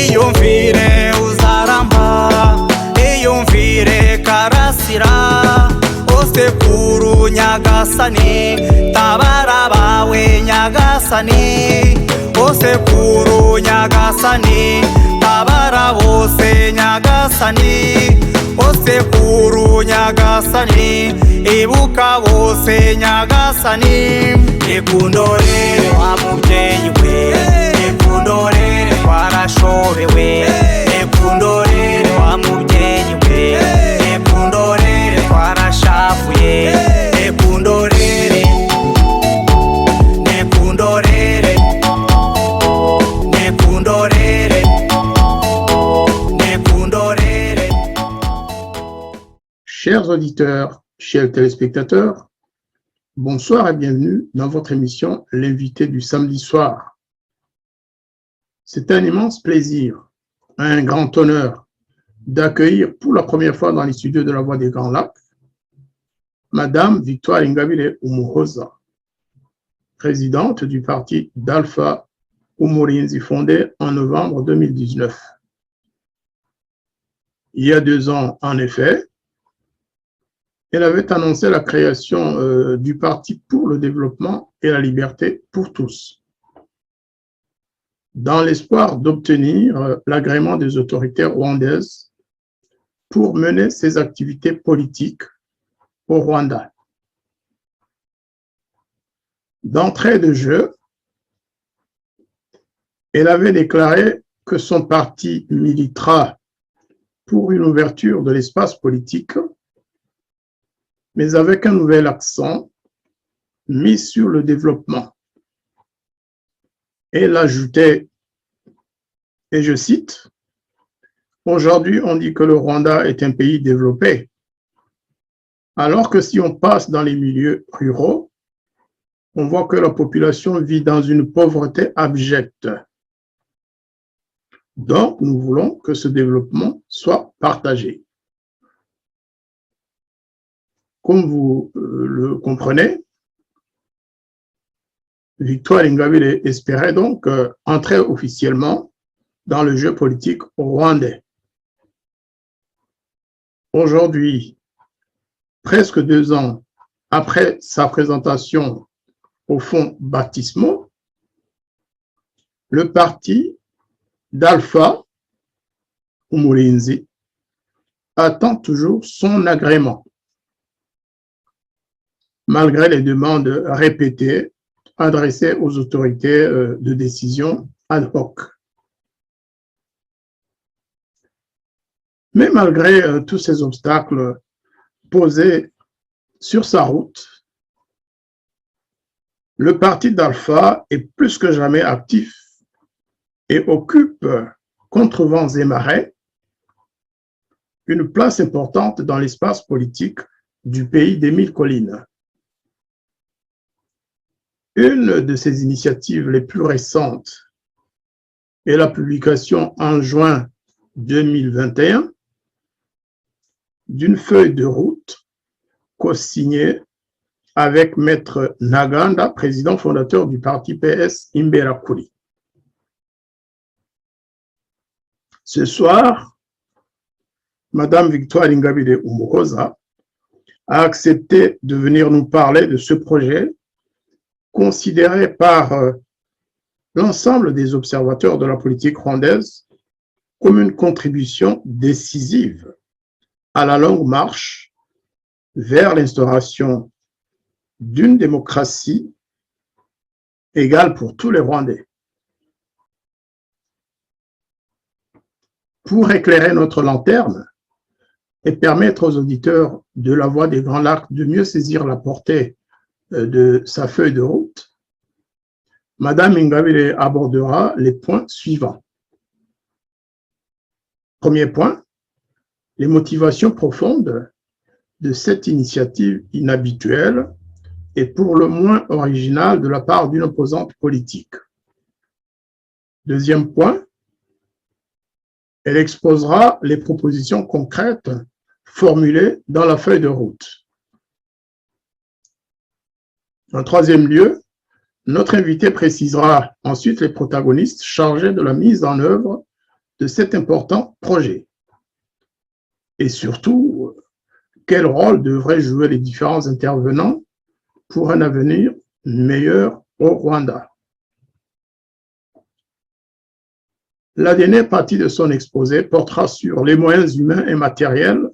iyumvire uzaramba, iyumvire Karasira, osekuru Nyagasani, tabara bawe Nyagasani, osekuru Nyagasani, tabara bose Nyagasani, osekuru Nyagasani, ibuka bose Nyagasani. Ekundorere wa mubyeyi we, ekundorere twarashobewe, ekundorere wa mubyeyi we, ekundorere twarashavuye, ekundorere, nekundorere, nekundorere, nekundorere. Chers auditeurs, chers téléspectateurs, bonsoir et bienvenue dans votre émission L'invité du samedi soir. C'est un immense plaisir, un grand honneur d'accueillir pour la première fois dans les studios de la Voix des Grands Lacs Madame Victoire Ingabire Umuhoza, présidente du parti d'Alpha Umurinzi fondé en novembre 2019. Il y a 2 ans, en effet, elle avait annoncé la création du Parti pour le développement et la liberté pour tous, dans l'espoir d'obtenir l'agrément des autorités rwandaises pour mener ses activités politiques au Rwanda. D'entrée de jeu, elle avait déclaré que son parti militera pour une ouverture de l'espace politique, mais avec un nouvel accent mis sur le développement. Elle ajoutait, et je cite, « Aujourd'hui, on dit que le Rwanda est un pays développé, alors que si on passe dans les milieux ruraux, on voit que la population vit dans une pauvreté abjecte. Donc, nous voulons que ce développement soit partagé. » Comme vous le comprenez, Victoire Ingabire espérait donc entrer officiellement dans le jeu politique rwandais. Aujourd'hui, presque 2 ans après sa présentation au fonds baptismaux, le parti d'Alpha Umurinzi attend toujours son agrément, malgré les demandes répétées adressées aux autorités de décision ad hoc. Mais malgré tous ces obstacles posés sur sa route, le parti d'Alpha est plus que jamais actif et occupe, contre vents et marées, une place importante dans l'espace politique du pays des 1000 collines. Une de ses initiatives les plus récentes est la publication en juin 2021 d'une feuille de route co-signée avec Maître Ntaganda, président fondateur du parti PS Imberakuri. Ce soir, Madame Victoire Ingabire Umuhoza a accepté de venir nous parler de ce projet considéré par l'ensemble des observateurs de la politique rwandaise comme une contribution décisive à la longue marche vers l'instauration d'une démocratie égale pour tous les Rwandais. Pour éclairer notre lanterne et permettre aux auditeurs de la Voix des Grands Lacs de mieux saisir la portée de sa feuille de route, Madame Ingabire abordera les points suivants. Premier point, les motivations profondes de cette initiative inhabituelle et pour le moins originale de la part d'une opposante politique. Deuxième point, elle exposera les propositions concrètes formulées dans la feuille de route. En troisième lieu, notre invité précisera ensuite les protagonistes chargés de la mise en œuvre de cet important projet? Et surtout, quel rôle devraient jouer les différents intervenants pour un avenir meilleur au Rwanda? La dernière partie de son exposé portera sur les moyens humains et matériels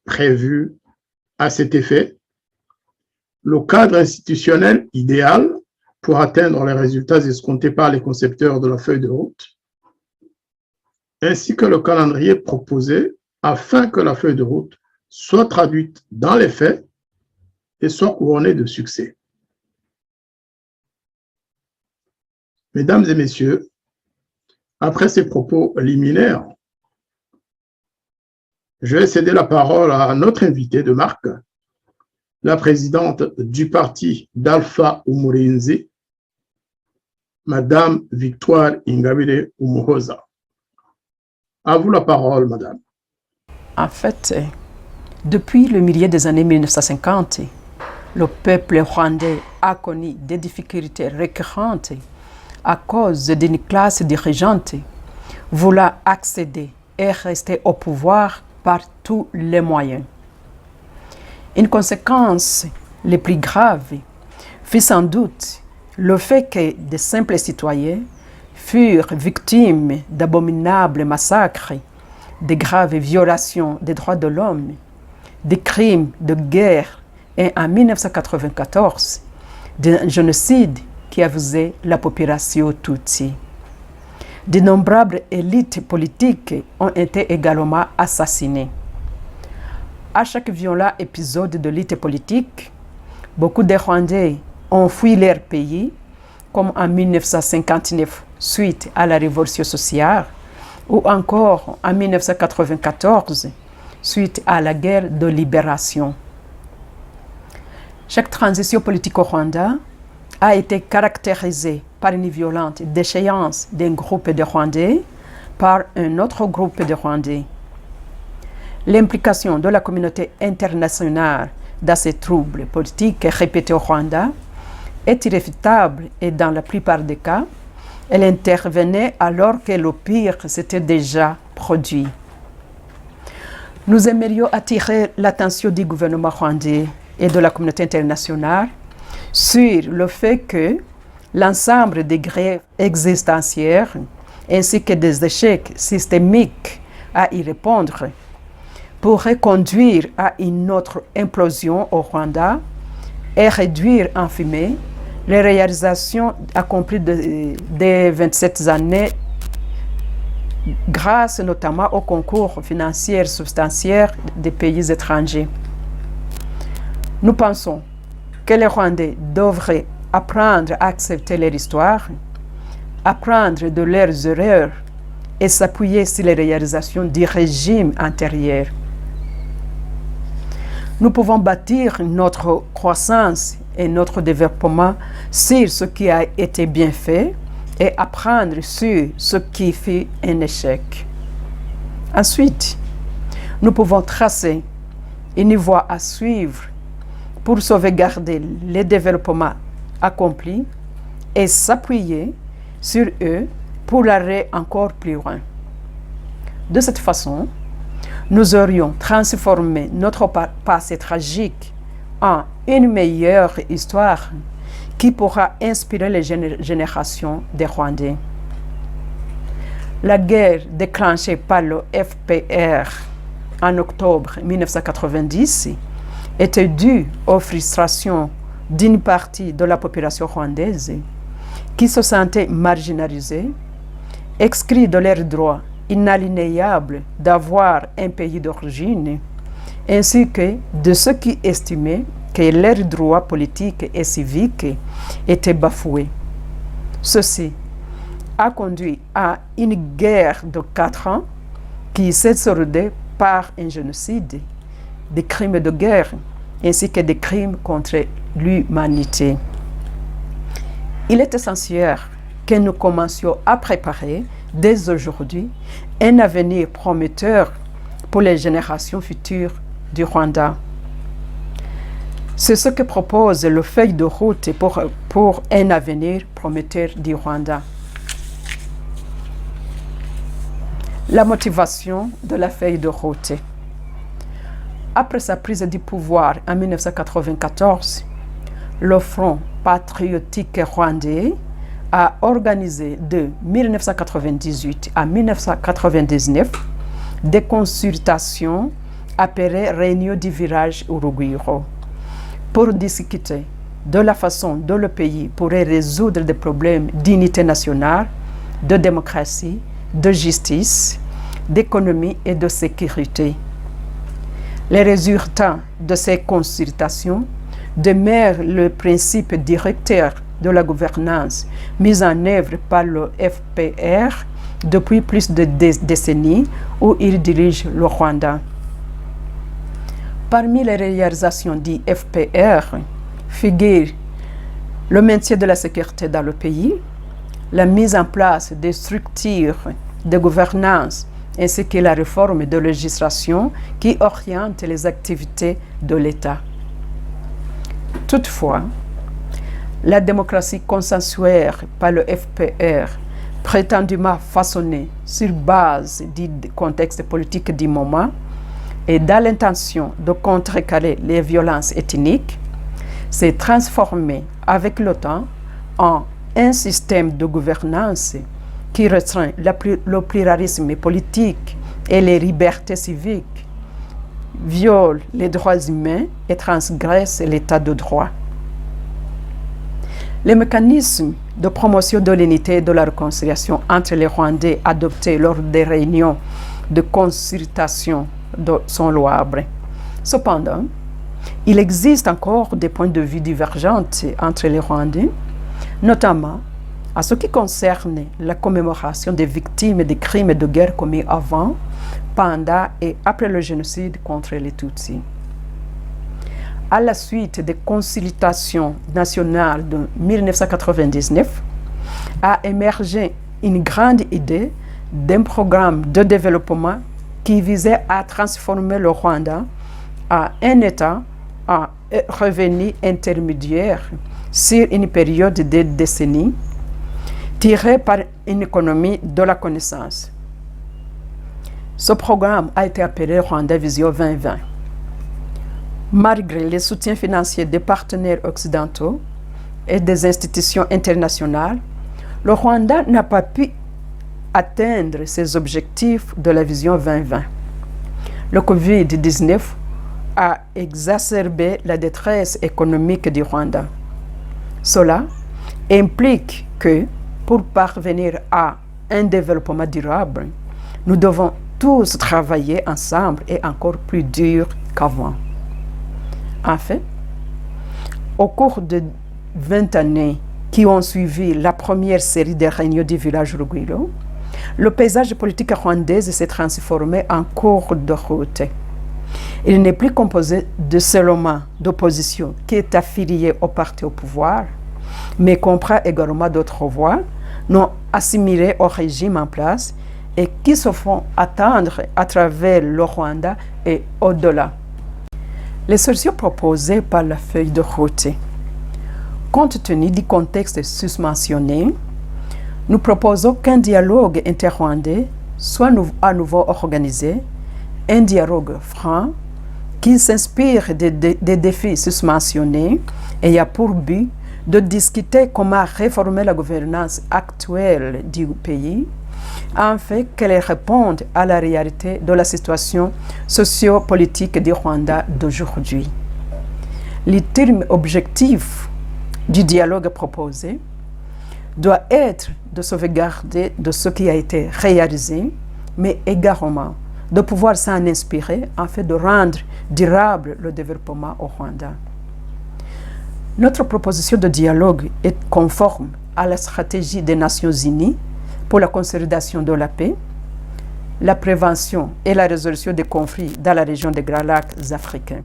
prévus à cet effet, le cadre institutionnel idéal pour atteindre les résultats escomptés par les concepteurs de la feuille de route, ainsi que le calendrier proposé afin que la feuille de route soit traduite dans les faits et soit couronnée de succès. Mesdames et messieurs, après ces propos liminaires, je vais céder la parole à notre invitée de marque, la présidente du parti d'Alpha Umurinzi, Madame Victoire Ingabire Umuhoza. À vous la parole, Madame. En fait, depuis le milieu des années 1950, le peuple rwandais a connu des difficultés récurrentes à cause d'une classe dirigeante voulant accéder et rester au pouvoir par tous les moyens. Une conséquence les plus graves fut sans doute le fait que de simples citoyens furent victimes d'abominables massacres, de graves violations des droits de l'homme, des crimes de guerre et en 1994, d'un génocide qui a visé la population Tutsi. D'innombrables élites politiques ont été également assassinées. À chaque violent épisode de lutte politique, beaucoup de Rwandais ont fui leur pays, comme en 1959 suite à la révolution sociale, ou encore en 1994 suite à la guerre de libération. Chaque transition politique au Rwanda a été caractérisée par une violente déchéance d'un groupe de Rwandais par un autre groupe de Rwandais. L'implication de la communauté internationale dans ces troubles politiques répétés au Rwanda est irréfutable et dans la plupart des cas, elle intervenait alors que le pire s'était déjà produit. Nous aimerions attirer l'attention du gouvernement rwandais et de la communauté internationale sur le fait que l'ensemble des grèves existentielles ainsi que des échecs systémiques à y répondre pourrait conduire à une autre implosion au Rwanda et réduire en fumée les réalisations accomplies des 27 années grâce notamment au concours financier substantiel des pays étrangers. Nous pensons que les Rwandais devraient apprendre à accepter leur histoire, apprendre de leurs erreurs et s'appuyer sur les réalisations du régime antérieur. Nous pouvons bâtir notre croissance et notre développement sur ce qui a été bien fait et apprendre sur ce qui fut un échec. Ensuite, nous pouvons tracer une voie à suivre pour sauvegarder les développements accomplis et s'appuyer sur eux pour aller encore plus loin. De cette façon, nous aurions transformé notre passé tragique en une meilleure histoire qui pourra inspirer les générations des Rwandais. La guerre déclenchée par le FPR en octobre 1990 était due aux frustrations d'une partie de la population rwandaise qui se sentait marginalisée, exclue de leurs droits inaliénables d'avoir un pays d'origine, ainsi que de ceux qui estimaient que leurs droits politiques et civiques étaient bafoués. Ceci a conduit à une guerre de 4 ans qui s'est soldée par un génocide, des crimes de guerre ainsi que des crimes contre l'humanité. Il est essentiel que nous commencions à préparer dès aujourd'hui un avenir prometteur pour les générations futures du Rwanda. C'est ce que propose le feuille de route pour un avenir prometteur du Rwanda. La motivation de la feuille de route. Après sa prise du pouvoir en 1994, le Front patriotique rwandais a organisé de 1998 à 1999 des consultations appelées Réunion du village Urugwiro pour discuter de la façon dont le pays pourrait résoudre des problèmes d'unité nationale, de démocratie, de justice, d'économie et de sécurité. Les résultats de ces consultations demeurent le principe directeur de la gouvernance mise en œuvre par le FPR depuis plus de décennies où il dirige le Rwanda. Parmi les réalisations du FPR figurent le maintien de la sécurité dans le pays, la mise en place des structures de gouvernance ainsi que la réforme de législation qui oriente les activités de l'État. Toutefois, la démocratie consensuelle par le FPR, prétendument façonnée sur base du contexte politique du moment et dans l'intention de contrecarrer les violences ethniques, s'est transformée avec le temps en un système de gouvernance qui restreint le pluralisme politique et les libertés civiques, viole les droits humains et transgresse l'état de droit. Les mécanismes de promotion de l'unité et de la réconciliation entre les Rwandais adoptés lors des réunions de consultation sont louables. Cependant, il existe encore des points de vue divergents entre les Rwandais, notamment en ce qui concerne la commémoration des victimes des crimes de guerre commis avant, pendant et après le génocide contre les Tutsis. À la suite des consultations nationales de 1999, a émergé une grande idée d'un programme de développement qui visait à transformer le Rwanda en un État à revenu intermédiaire sur une période de décennies, tiré par une économie de la connaissance. Ce programme a été appelé Rwanda Vision 2020. Malgré les soutiens financiers des partenaires occidentaux et des institutions internationales, le Rwanda n'a pas pu atteindre ses objectifs de la Vision 2020. Le Covid-19 a exacerbé la détresse économique du Rwanda. Cela implique que, pour parvenir à un développement durable, nous devons tous travailler ensemble et encore plus dur qu'avant. En fait, au cours de 20 années qui ont suivi la première série des réunions du village Urugwiro, le paysage politique rwandais s'est transformé en cours de route. Il n'est plus composé de seulement d'opposition qui est affiliée au parti au pouvoir, mais comprend également d'autres voix non assimilées au régime en place et qui se font attendre à travers le Rwanda et au-delà. Les solutions proposées par la feuille de route. Compte tenu du contexte susmentionné, nous proposons qu'un dialogue interrwandais soit à nouveau organisé, un dialogue franc qui s'inspire des défis susmentionnés et a pour but de discuter comment réformer la gouvernance actuelle du pays afin qu'elle réponde à la réalité de la situation socio-politique du Rwanda d'aujourd'hui. Le terme objectif du dialogue proposé doit être de sauvegarder de ce qui a été réalisé, mais également de pouvoir s'en inspirer afin de rendre durable le développement au Rwanda. Notre proposition de dialogue est conforme à la stratégie des Nations Unies pour la consolidation de la paix, la prévention et la résolution des conflits dans la région des Grands Lacs africains.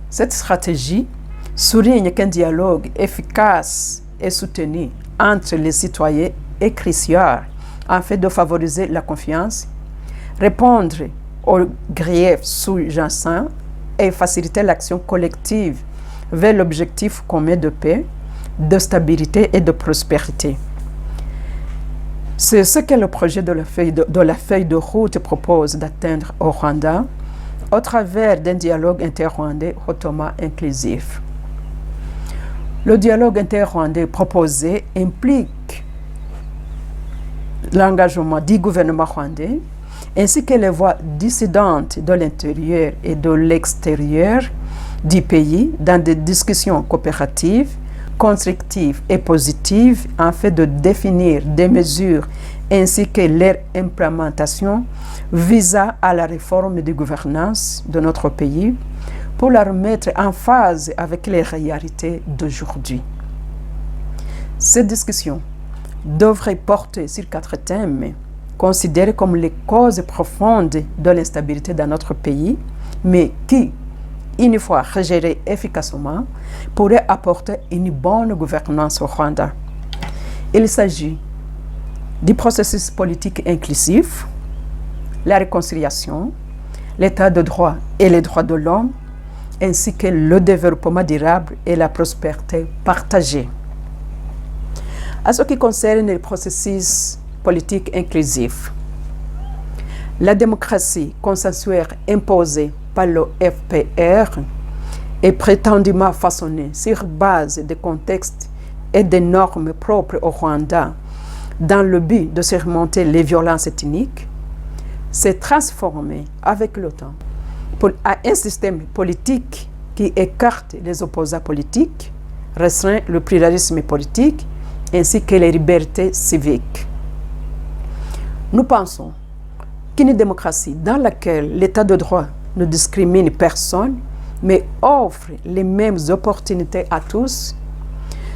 Cette stratégie souligne qu'un dialogue efficace et soutenu entre les citoyens est crucial afin de favoriser la confiance, répondre aux griefs sous-jacents et faciliter l'action collective vers l'objectif commun de paix, de stabilité et de prospérité. C'est ce que le projet de la feuille de route propose d'atteindre au Rwanda au travers d'un dialogue inter-rwandais hautement inclusif. Le dialogue inter-rwandais proposé implique l'engagement du gouvernement rwandais ainsi que les voix dissidentes de l'intérieur et de l'extérieur du pays dans des discussions coopératives, constructives et positives afin de définir des mesures ainsi que leur implémentation visant à la réforme de gouvernance de notre pays pour la remettre en phase avec les réalités d'aujourd'hui. Cette discussion devrait porter sur 4 thèmes considérés comme les causes profondes de l'instabilité dans notre pays, mais qui, une fois gérés efficacement, pourraient apporter une bonne gouvernance au Rwanda. Il s'agit du processus politique inclusif, la réconciliation, l'état de droit et les droits de l'homme, ainsi que le développement durable et la prospérité partagée. À ce qui concerne le processus politique inclusif, la démocratie consensuelle imposée par le FPR est prétendument façonnée sur base de contextes et de normes propres au Rwanda dans le but de surmonter les violences ethniques, s'est transformée avec le temps à un système politique qui écarte les opposants politiques, restreint le pluralisme politique ainsi que les libertés civiques. Nous pensons qu'une démocratie dans laquelle l'état de droit ne discrimine personne, mais offre les mêmes opportunités à tous,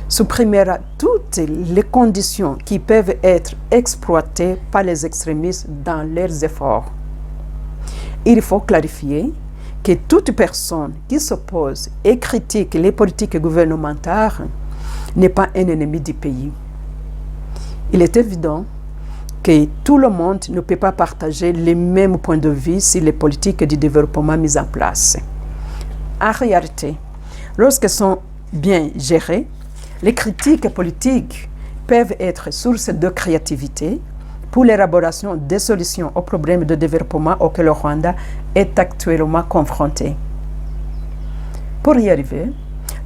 supprimera toutes les conditions qui peuvent être exploitées par les extrémistes dans leurs efforts. Il faut clarifier que toute personne qui s'oppose et critique les politiques gouvernementales n'est pas un ennemi du pays. Il est évident que tout le monde ne peut pas partager les mêmes points de vue sur les politiques de développement mises en place. En réalité, lorsqu'elles sont bien gérées, les critiques politiques peuvent être source de créativité pour l'élaboration des solutions aux problèmes de développement auxquels le Rwanda est actuellement confronté. Pour y arriver,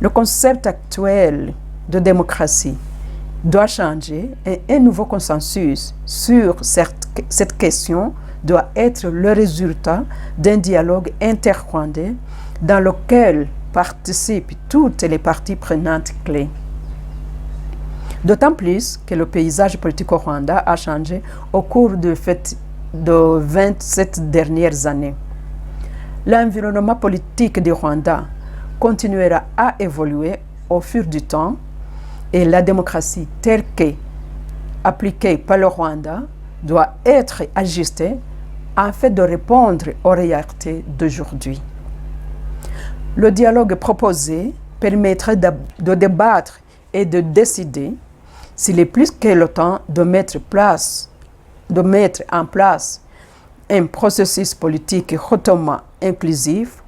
le concept actuel de démocratie doit changer et un nouveau consensus sur cette question doit être le résultat d'un dialogue inter-rwandais dans lequel participent toutes les parties prenantes clés. D'autant plus que le paysage politique au Rwanda a changé au cours de 27 dernières années. L'environnement politique du Rwanda continuera à évoluer au fil du temps et la démocratie telle qu'appliquée par le Rwanda doit être ajustée afin de répondre aux réalités d'aujourd'hui. Le dialogue proposé permettrait de débattre et de décider s'il est plus que le temps de mettre en place un processus politique hautement inclusif,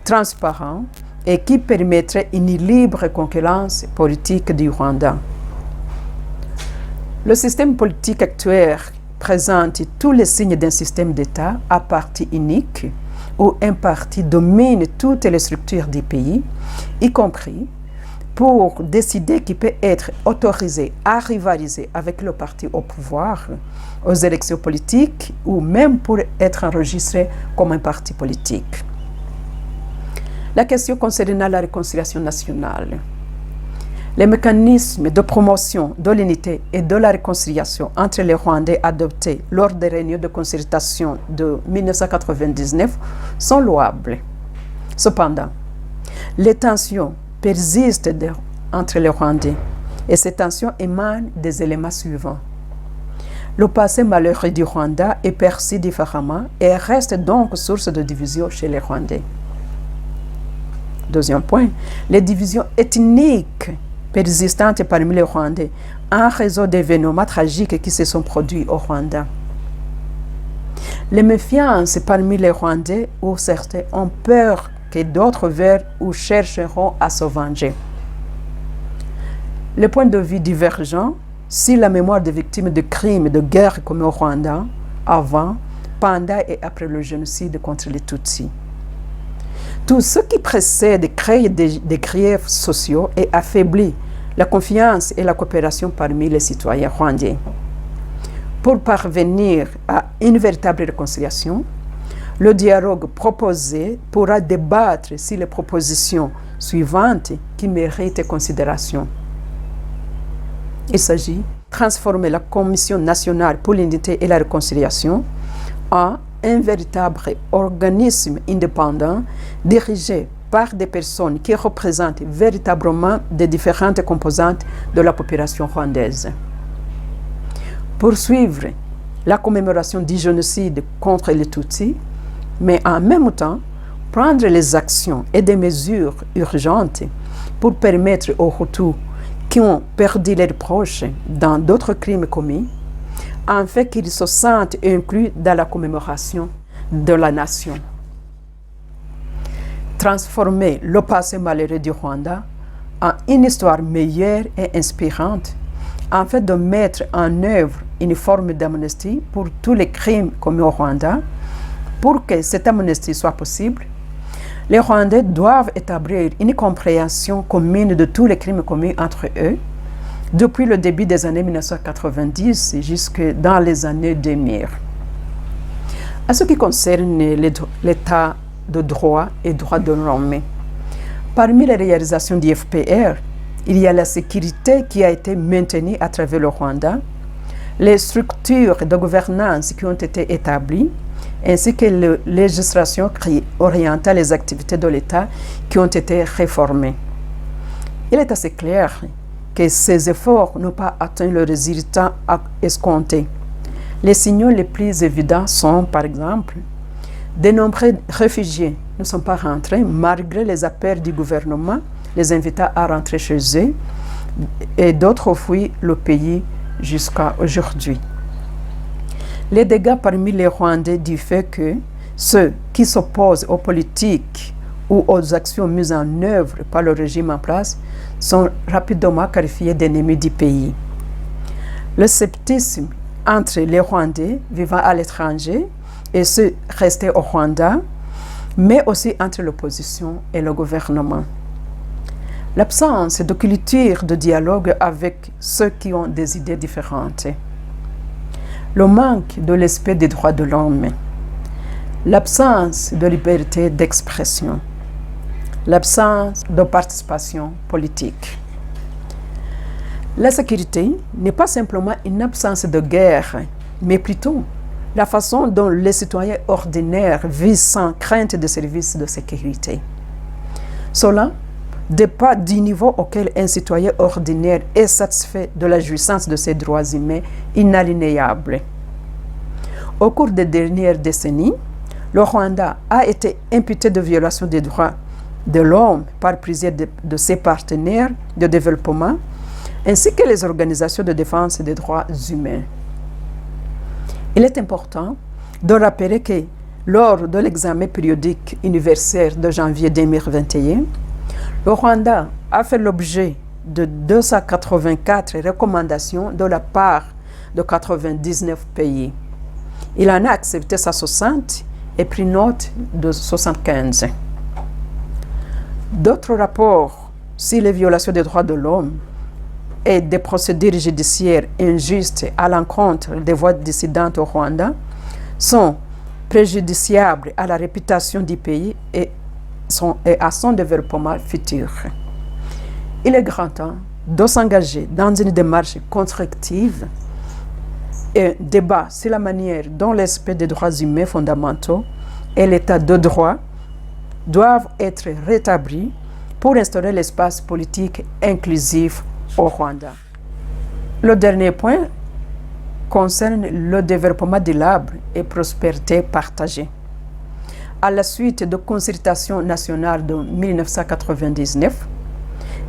transparent et qui permettrait une libre concurrence politique du Rwanda. Le système politique actuel présente tous les signes d'un système d'État à parti unique où un parti domine toutes les structures du pays, y compris pour décider qui peut être autorisé à rivaliser avec le parti au pouvoir aux élections politiques ou même pour être enregistré comme un parti politique. La question concernant la réconciliation nationale. Les mécanismes de promotion de l'unité et de la réconciliation entre les Rwandais adoptés lors des réunions de concertation de 1999 sont louables. Cependant, les tensions persistent entre les Rwandais et ces tensions émanent des éléments suivants. Le passé malheureux du Rwanda est perçu différemment et reste donc source de division chez les Rwandais. Deuxième point, les divisions ethniques persistantes parmi les Rwandais en raison d'événements tragiques qui se sont produits au Rwanda. Les méfiances parmi les Rwandais où certains ont peur que d'autres veulent ou chercheront à se venger. Les points de vue divergents si la mémoire des victimes de crimes de guerre commis au Rwanda avant, pendant et après le génocide contre les Tutsis. Tout ce qui précède crée des griefs sociaux et affaiblit la confiance et la coopération parmi les citoyens rwandais. Pour parvenir à une véritable réconciliation, le dialogue proposé pourra débattre sur les propositions suivantes qui méritent considération. Il s'agit de transformer la Commission nationale pour l'unité et la réconciliation en un véritable organisme indépendant dirigé par des personnes qui représentent véritablement les différentes composantes de la population rwandaise. Poursuivre la commémoration du génocide contre les Tutsis, mais en même temps prendre les actions et des mesures urgentes pour permettre aux Hutus qui ont perdu leurs proches dans d'autres crimes commis, afin qu'ils se sentent inclus dans la commémoration de la nation. Transformer le passé malheureux du Rwanda en une histoire meilleure et inspirante, afin de mettre en œuvre une forme d'amnistie pour tous les crimes commis au Rwanda. Pour que cette amnistie soit possible, les Rwandais doivent établir une compréhension commune de tous les crimes commis entre eux, depuis le début des années 1990 jusque dans les années 2000. En ce qui concerne l'état de droit et droit de l'homme, parmi les réalisations du FPR, il y a la sécurité qui a été maintenue à travers le Rwanda, les structures de gouvernance qui ont été établies, ainsi que la législation qui orientait les activités de l'État qui ont été réformées. Il est assez clair que ces efforts n'ont pas atteint le résultat escompté. Les signaux les plus évidents sont, par exemple, de nombreux réfugiés ne sont pas rentrés malgré les appels du gouvernement les invitant à rentrer chez eux, et d'autres fuient le pays jusqu'à aujourd'hui. Les dégâts parmi les Rwandais du fait que ceux qui s'opposent aux politiques ou aux actions mises en œuvre par le régime en place sont rapidement qualifiés d'ennemis du pays. Le scepticisme entre les Rwandais vivant à l'étranger et ceux restés au Rwanda, mais aussi entre l'opposition et le gouvernement. L'absence de culture de dialogue avec ceux qui ont des idées différentes. Le manque de respect des droits de l'homme. L'absence de liberté d'expression. L'absence de participation politique. La sécurité n'est pas simplement une absence de guerre, mais plutôt la façon dont les citoyens ordinaires vivent sans crainte de services de sécurité. Cela dépend du niveau auquel un citoyen ordinaire est satisfait de la jouissance de ses droits humains inaliénables. Au cours des dernières décennies, le Rwanda a été imputé de violation des droits de l'homme par plusieurs de ses partenaires de développement, ainsi que les organisations de défense des droits humains. Il est important de rappeler que lors de l'examen périodique universel de janvier 2021, le Rwanda a fait l'objet de 284 recommandations de la part de 99 pays. Il en a accepté 160 et pris note de 75. D'autres rapports sur les violations des droits de l'homme et des procédures judiciaires injustes à l'encontre des voix dissidentes au Rwanda sont préjudiciables à la réputation du pays et à son développement futur. Il est grand temps de s'engager dans une démarche constructive et un débat sur la manière dont l'aspect des droits humains fondamentaux et l'état de droit doivent être rétablis pour instaurer l'espace politique inclusif au Rwanda. Le dernier point concerne le développement durable et prospérité partagée. À la suite de consultations nationales de 1999,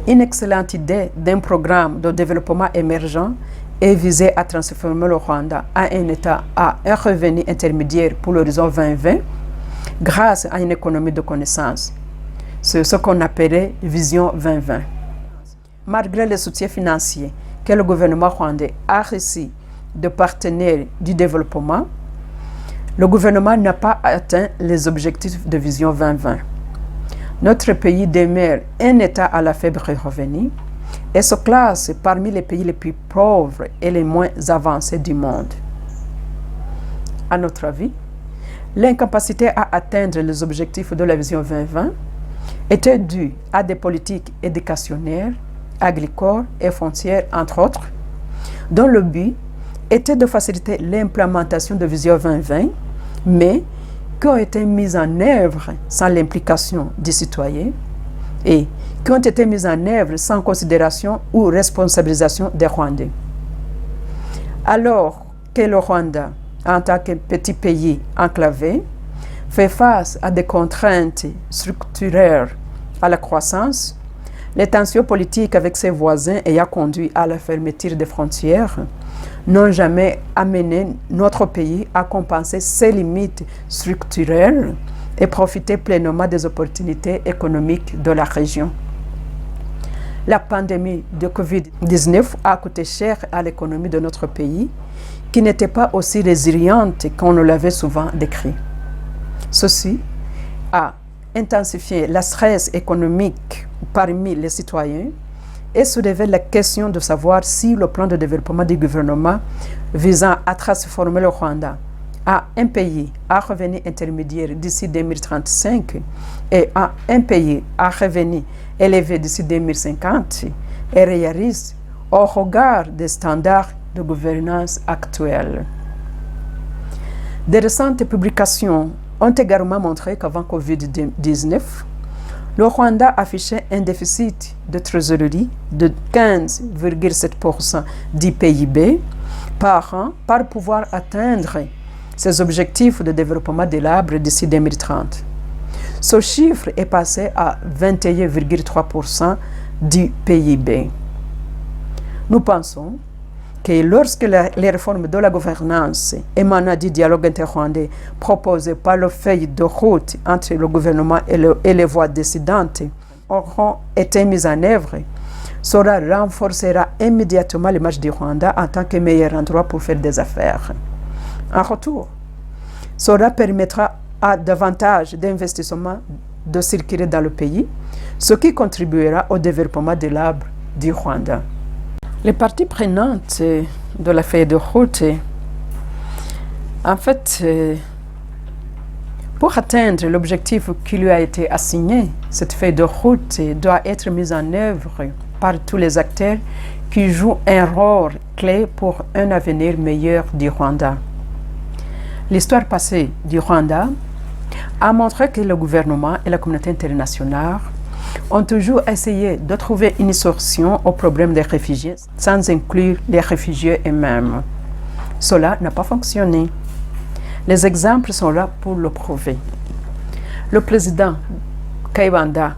une excellente idée d'un programme de développement émergent est visée à transformer le Rwanda en un État à un revenu intermédiaire pour l'horizon 2020 grâce à une économie de connaissances. C'est ce qu'on appelait Vision 2020. Malgré le soutien financier que le gouvernement rwandais a reçu de partenaires du développement, le gouvernement n'a pas atteint les objectifs de Vision 2020. Notre pays demeure un État à la faible revenu et se classe parmi les pays les plus pauvres et les moins avancés du monde. À notre avis, l'incapacité à atteindre les objectifs de la Vision 2020 était due à des politiques éducationnelles, agricoles et foncières, entre autres, dont le but était de faciliter l'implémentation de Vision 2020, mais qui ont été mises en œuvre sans l'implication des citoyens et qui ont été mises en œuvre sans considération ou responsabilisation des Rwandais. Alors que le Rwanda, en tant que petit pays enclavé, fait face à des contraintes structurelles à la croissance, les tensions politiques avec ses voisins ayant conduit à la fermeture des frontières n'ont jamais amené notre pays à compenser ses limites structurelles et profiter pleinement des opportunités économiques de la région. La pandémie de Covid-19 a coûté cher à l'économie de notre pays, qui n'était pas aussi résiliente qu'on nous l'avait souvent décrit. Ceci a intensifié le stress économique parmi les citoyens et soulevé la question de savoir si le plan de développement du gouvernement visant à transformer le Rwanda à un pays à revenu intermédiaire d'ici 2035 et à un pays à revenu élevé d'ici 2050 est réaliste au regard des standards de gouvernance actuels. Des récentes publications ont également montré qu'avant Covid-19, le Rwanda affichait un déficit de trésorerie de 15,7% du PIB par an pour pouvoir atteindre ses objectifs de développement durable d'ici 2030. Ce chiffre est passé à 21,3% du PIB. Nous pensons que lorsque les réformes de la gouvernance émanant du dialogue interrwandais proposé par le feuille de route entre le gouvernement et les voix décidantes auront été mises en œuvre, cela renforcera immédiatement l'image du Rwanda en tant que meilleur endroit pour faire des affaires. En retour, cela permettra à davantage d'investissements de circuler dans le pays, ce qui contribuera au développement durable du Rwanda. Les parties prenantes de la feuille de route, en fait, pour atteindre l'objectif qui lui a été assigné, cette feuille de route doit être mise en œuvre par tous les acteurs qui jouent un rôle clé pour un avenir meilleur du Rwanda. L'histoire passée du Rwanda a montré que le gouvernement et la communauté internationale ont toujours essayé de trouver une solution au problème des réfugiés sans inclure les réfugiés eux-mêmes. Cela n'a pas fonctionné. Les exemples sont là pour le prouver. Le président Kayibanda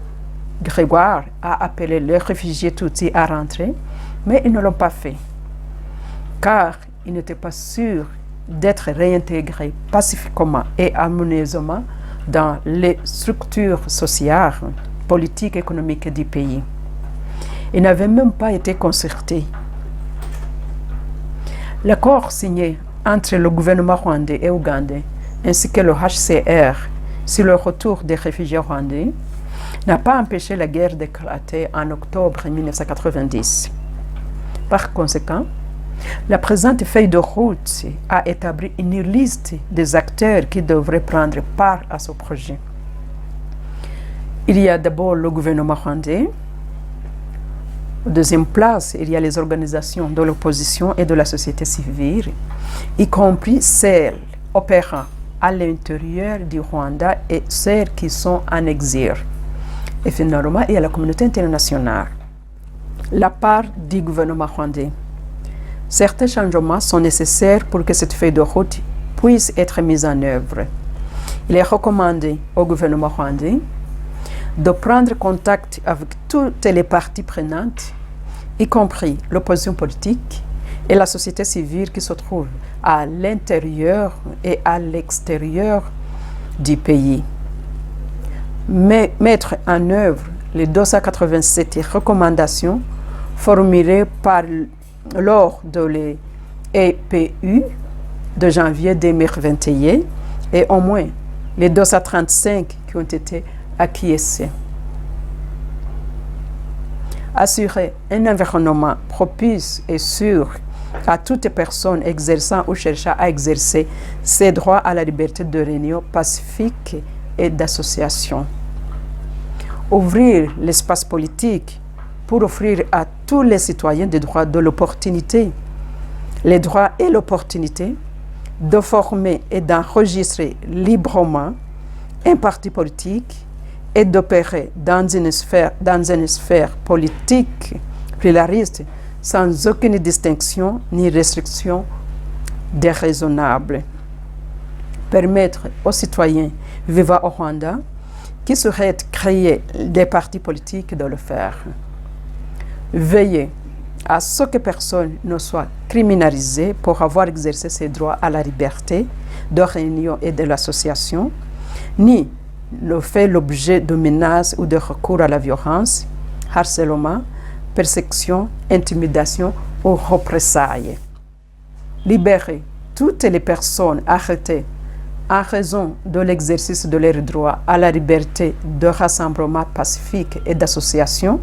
Grégoire a appelé les réfugiés Tutsis à rentrer, mais ils ne l'ont pas fait, car ils n'étaient pas sûrs d'être réintégrés pacifiquement et harmonieusement dans les structures sociales, politiques et économiques du pays. Ils n'avaient même pas été concertés. L'accord signé entre le gouvernement rwandais et ougandais, ainsi que le HCR sur le retour des réfugiés rwandais, n'a pas empêché la guerre d'éclater en octobre 1990. Par conséquent, la présente feuille de route a établi une liste des acteurs qui devraient prendre part à ce projet. Il y a d'abord le gouvernement rwandais. En deuxième place, il y a les organisations de l'opposition et de la société civile, y compris celles opérant à l'intérieur du Rwanda et celles qui sont en exil. Et finalement, il y a la communauté internationale. La part du gouvernement rwandais. Certains changements sont nécessaires pour que cette feuille de route puisse être mise en œuvre. Il est recommandé au gouvernement rwandais de prendre contact avec toutes les parties prenantes, y compris l'opposition politique et la société civile qui se trouvent à l'intérieur et à l'extérieur du pays. Mais mettre en œuvre les 287 recommandations formulées par lors de l'EPU de janvier 2021 et au moins les 235 qui ont été acquiescés. Assurer un environnement propice et sûr à toute personne exerçant ou cherchant à exercer ses droits à la liberté de réunion pacifique et d'association. Ouvrir l'espace politique pour offrir à tous les citoyens des droits de l'opportunité, les droits et l'opportunité de former et d'enregistrer librement un parti politique et d'opérer dans une sphère politique pluraliste sans aucune distinction ni restriction déraisonnable. Permettre aux citoyens vivant au Rwanda qui souhaitent créer des partis politiques de le faire. Veiller à ce que personne ne soit criminalisé pour avoir exercé ses droits à la liberté de réunion et de l'association, ni ne fait l'objet de menaces ou de recours à la violence, harcèlement, persécution, intimidation ou représailles. Libérer toutes les personnes arrêtées en raison de l'exercice de leur droit à la liberté de rassemblement pacifique et d'association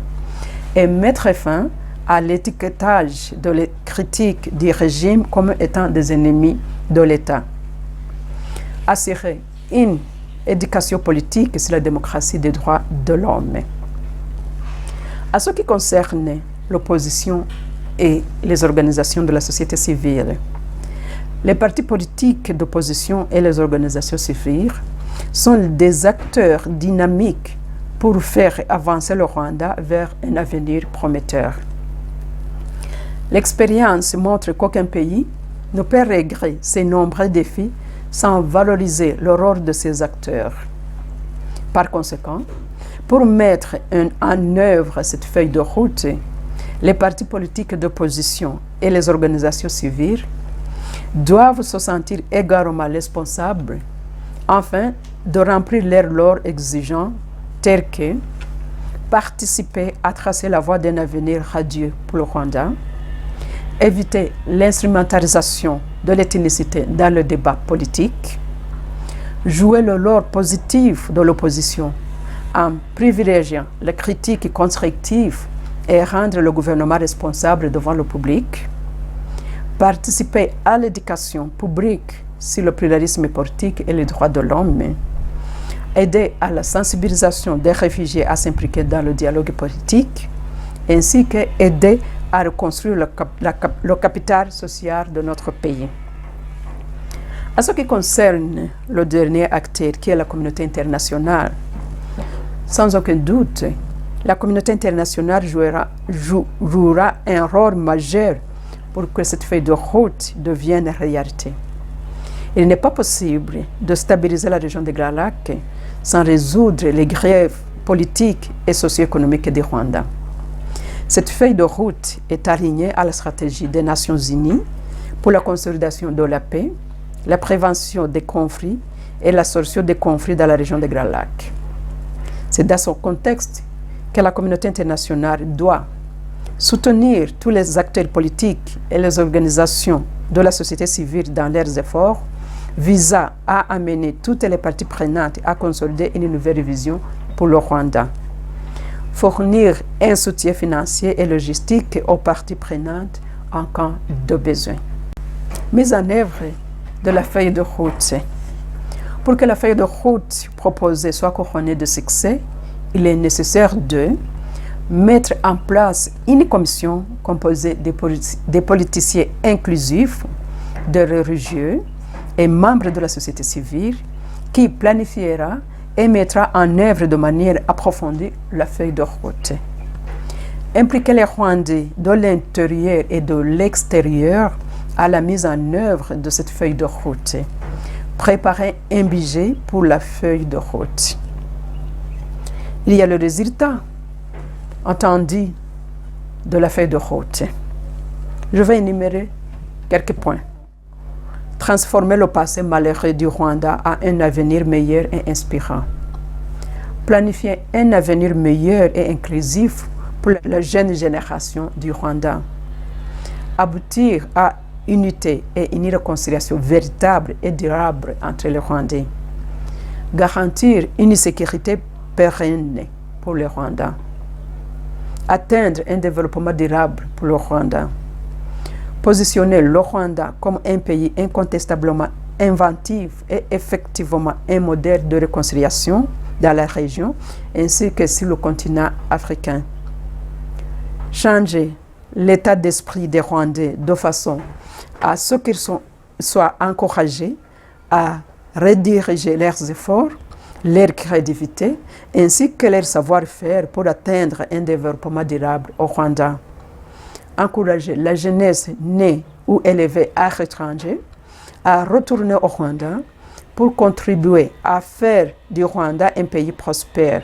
et mettre fin à l'étiquetage de les critiques du régime comme étant des ennemis de l'État. Assurer une éducation politique sur la démocratie des droits de l'homme. À ce qui concerne l'opposition et les organisations de la société civile, les partis politiques d'opposition et les organisations civiles sont des acteurs dynamiques pour faire avancer le Rwanda vers un avenir prometteur. L'expérience montre qu'aucun pays ne peut régler ces nombreux défis sans valoriser le rôle de ses acteurs. Par conséquent, pour mettre en œuvre cette feuille de route, les partis politiques d'opposition et les organisations civiles doivent se sentir également responsables afin de remplir leur rôle exigeant tel que participer à tracer la voie d'un avenir radieux pour le Rwanda, éviter l'instrumentalisation de l'ethnicité dans le débat politique, jouer le rôle positif de l'opposition en privilégiant la critique constructive et rendre le gouvernement responsable devant le public, participer à l'éducation publique sur le pluralisme politique et les droits de l'homme, aider à la sensibilisation des réfugiés à s'impliquer dans le dialogue politique, ainsi qu'aider à reconstruire le capital social de notre pays. En ce qui concerne le dernier acteur, qui est la communauté internationale, sans aucun doute, la communauté internationale jouera un rôle majeur pour que cette feuille de route devienne réalité. Il n'est pas possible de stabiliser la région des Grands Lacs sans résoudre les grèves politiques et socio-économiques du Rwanda. Cette feuille de route est alignée à la stratégie des Nations Unies pour la consolidation de la paix, la prévention des conflits et la solution des conflits dans la région des Grands Lacs. C'est dans ce contexte que la communauté internationale doit soutenir tous les acteurs politiques et les organisations de la société civile dans leurs efforts visant à amener toutes les parties prenantes à consolider une nouvelle vision pour le Rwanda. Fournir un soutien financier et logistique aux parties prenantes en cas de besoin. Mise en œuvre de la feuille de route. Pour que la feuille de route proposée soit couronnée de succès, il est nécessaire de mettre en place une commission composée des politiciens inclusifs, de religieux et membres de la société civile qui planifiera et mettra en œuvre de manière approfondie la feuille de route. Impliquer les Rwandais de l'intérieur et de l'extérieur à la mise en œuvre de cette feuille de route. Préparer un budget pour la feuille de route. Il y a le résultat attendu de la feuille de route. Je vais énumérer quelques points. Transformer le passé malheureux du Rwanda en un avenir meilleur et inspirant. Planifier un avenir meilleur et inclusif pour la jeune génération du Rwanda. aboutir à unité et une réconciliation véritable et durable entre les Rwandais. Garantir une sécurité pérenne pour le Rwanda. Atteindre un développement durable pour le Rwanda. Positionner le Rwanda comme un pays incontestablement inventif et effectivement un modèle de réconciliation dans la région ainsi que sur le continent africain. Changer l'état d'esprit des Rwandais de façon à ce qu'ils soient encouragés à rediriger leurs efforts, leur créativité, ainsi que leur savoir-faire pour atteindre un développement durable au Rwanda. Encourager la jeunesse née ou élevée à l'étranger à retourner au Rwanda pour contribuer à faire du Rwanda un pays prospère.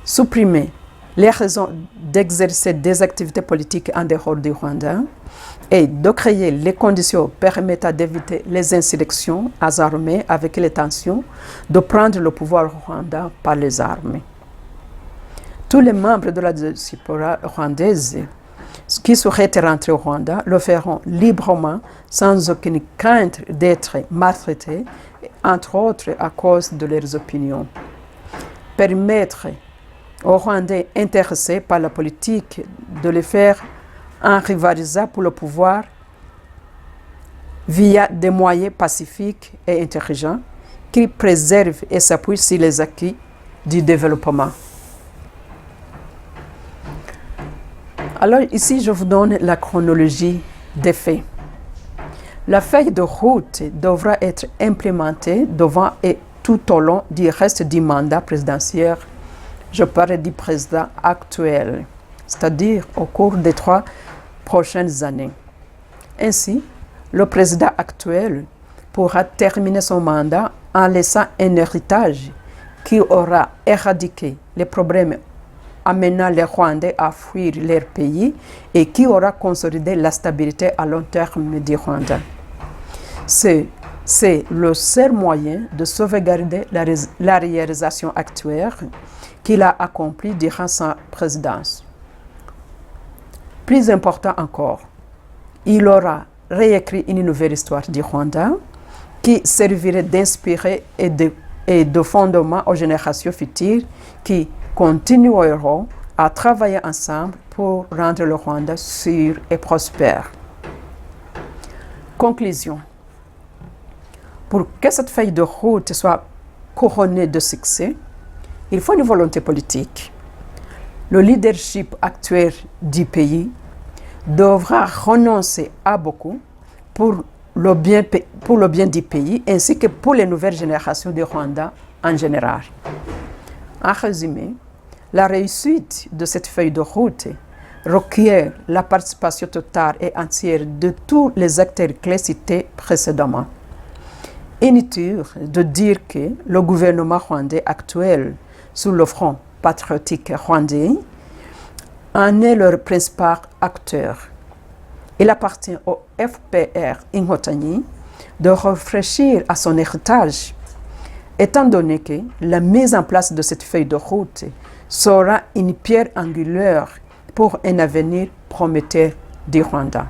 Supprimer les raisons d'exercer des activités politiques en dehors du Rwanda et de créer les conditions permettant d'éviter les insurrections armées avec l'intention de prendre le pouvoir au Rwanda par les armes. Tous les membres de la diaspora rwandaise qui souhaitent rentrer au Rwanda le feront librement sans aucune crainte d'être maltraités, entre autres à cause de leurs opinions. Permettre aux Rwandais intéressés par la politique de le faire en rivalisant pour le pouvoir via des moyens pacifiques et intelligents qui préservent et s'appuient sur les acquis du développement. Alors ici, je vous donne la chronologie des faits. La feuille de route devra être implémentée devant et tout au long du reste du mandat présidentiel. Je parle du président actuel, c'est-à-dire au cours des 3 prochaines années. Ainsi, le président actuel pourra terminer son mandat en laissant un héritage qui aura éradiqué les problèmes amenant les Rwandais à fuir leur pays et qui aura consolidé la stabilité à long terme du Rwanda. C'est le seul moyen de sauvegarder la réalisation actuelle qu'il a accomplie durant sa présidence. Plus important encore, il aura réécrit une nouvelle histoire du Rwanda qui servirait d'inspirer et de fondement aux générations futures qui continueront à travailler ensemble pour rendre le Rwanda sûr et prospère. Conclusion. Pour que cette feuille de route soit couronnée de succès, il faut une volonté politique. Le leadership actuel du pays devra renoncer à beaucoup pour le bien du pays ainsi que pour les nouvelles générations du Rwanda en général. En résumé, la réussite de cette feuille de route requiert la participation totale et entière de tous les acteurs clés cités précédemment. Inutile de dire que le gouvernement rwandais actuel, sous le Front patriotique rwandais, en est leur principal acteur. Il appartient au FPR Inkotanyi de réfléchir à son héritage, étant donné que la mise en place de cette feuille de route sera une pierre angulaire pour un avenir prometteur du Rwanda.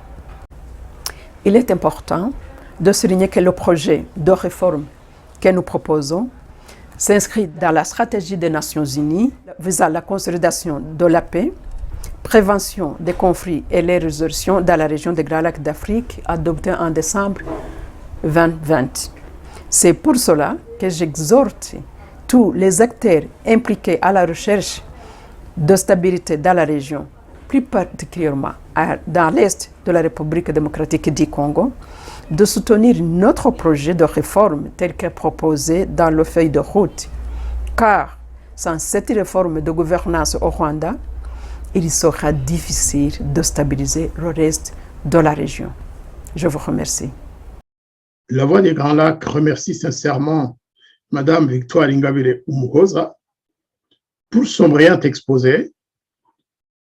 Il est important de souligner que le projet de réforme que nous proposons s'inscrit dans la stratégie des Nations Unies visant la consolidation de la paix, prévention des conflits et les résolutions dans la région des Grands Lacs d'Afrique adoptée en décembre 2020. C'est pour cela que j'exhorte tous les acteurs impliqués à la recherche de stabilité dans la région, plus particulièrement dans l'Est de la République démocratique du Congo, de soutenir notre projet de réforme tel que proposé dans le feuille de route, car sans cette réforme de gouvernance au Rwanda, il sera difficile de stabiliser le reste de la région. Je vous remercie. La Voix des Grands Lacs remercie sincèrement Madame Victoire Ingabire Umuhoza pour son brillant exposé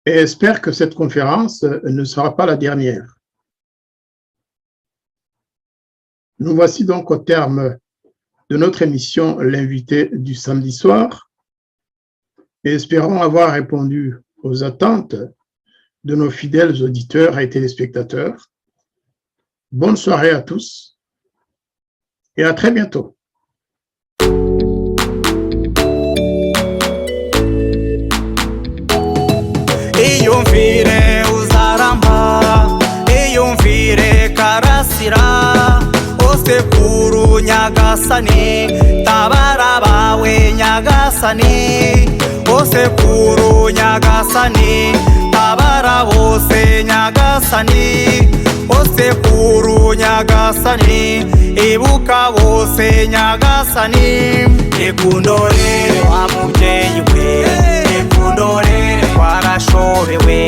et espère que cette conférence ne sera pas la dernière. Nous voici donc au terme de notre émission L'invité du samedi soir et espérons avoir répondu aux attentes de nos fidèles auditeurs et téléspectateurs. Bonne soirée à tous et à très bientôt. iyumvire uzaramba iyumvire karasira osekuru nyagasani tabara bawe nyagasani osekuru nyagasani tabara bose nyagasani osekuru nyagasani ibuka bose nyagasani ikundorere wa mubyeyi we ikundorere twarashobewe